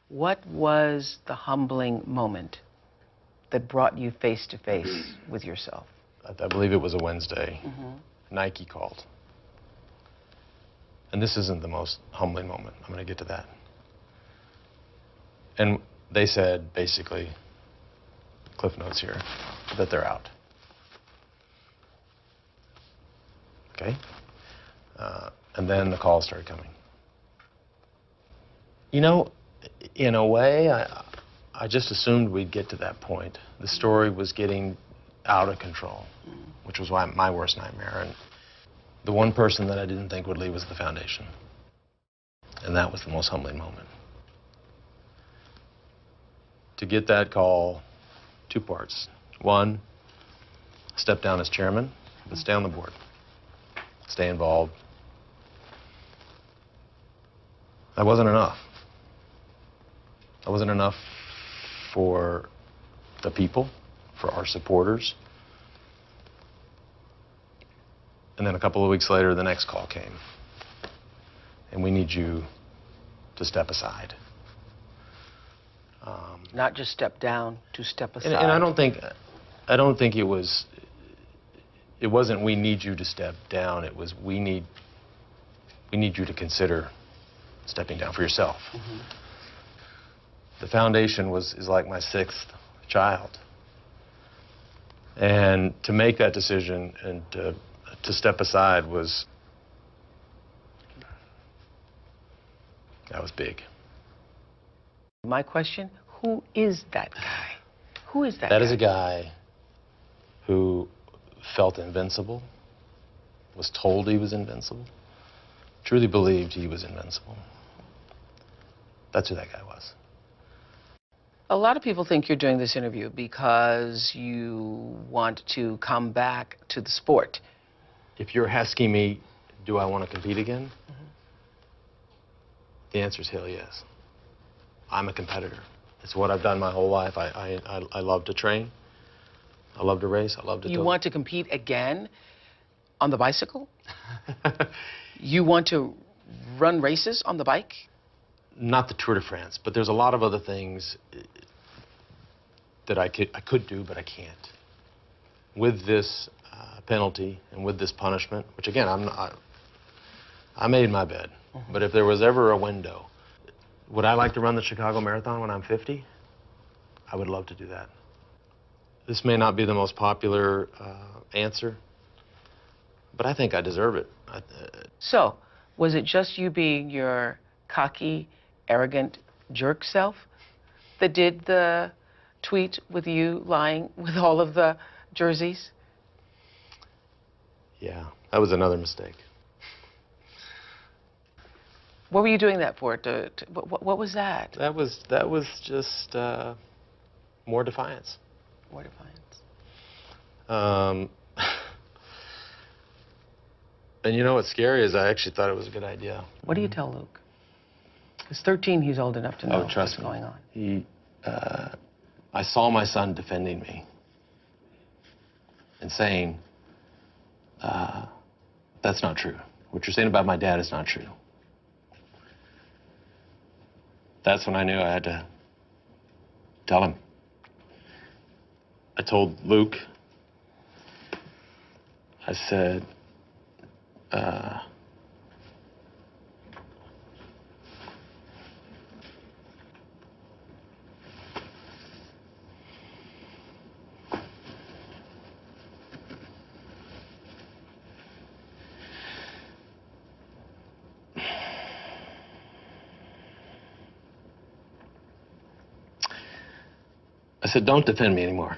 What was the humbling moment that brought you face to face with yourself? I believe it was a Wednesday. Nike called. And this isn't the most humbling moment. I'm going to get to that. And they said, basically, cliff notes here, that they're out. Okay? And then the calls started coming. You know, in a way, I just assumed we'd get to that point. The story was getting out of control, which was my worst nightmare. And the one person that I didn't think would leave was the foundation. And that was the most humbling moment. To get that call, two parts. One, step down as chairman, but stay on the board. Stay involved. That wasn't enough. That wasn't enough for the people, for our supporters. And then a couple of weeks later, the next call came. And we need you to step aside. Not just step down, to step aside. And I don't think it wasn't we need you to step down. It was we need you to consider stepping down for yourself. The foundation is like my sixth child. And to make that decision and to step aside that was big. My question, who is that guy? Who is that guy? That is a guy who felt invincible, was told he was invincible, truly believed he was invincible. That's who that guy was. A lot of people think you're doing this interview because you want to come back to the sport. If you're asking me, do I want to compete again? The answer is hell yes. I'm a competitor. It's what I've done my whole life. I love to train. I love to race. I love to... You want to compete again on the bicycle? You want to run races on the bike? Not the Tour de France, but there's a lot of other things that I could do, but I can't. With this penalty and with this punishment, which again, I made my bed. But if there was ever a window, would I like to run the Chicago Marathon when I'm 50? I would love to do that. This may not be the most popular answer, but I think I deserve it. So, was it just you being your cocky, arrogant jerk self that did the tweet with you lying with all of the jerseys? Yeah, that was another mistake. What were you doing that for? What was that? That was just more defiance. More defiance. And you know what's scary is I actually thought it was a good idea. What do you tell Luke? Because 13, he's old enough to know what's going on. I saw my son defending me and saying, that's not true. What you're saying about my dad is not true. That's when I knew I had to tell him. I told Luke, I said, don't defend me anymore.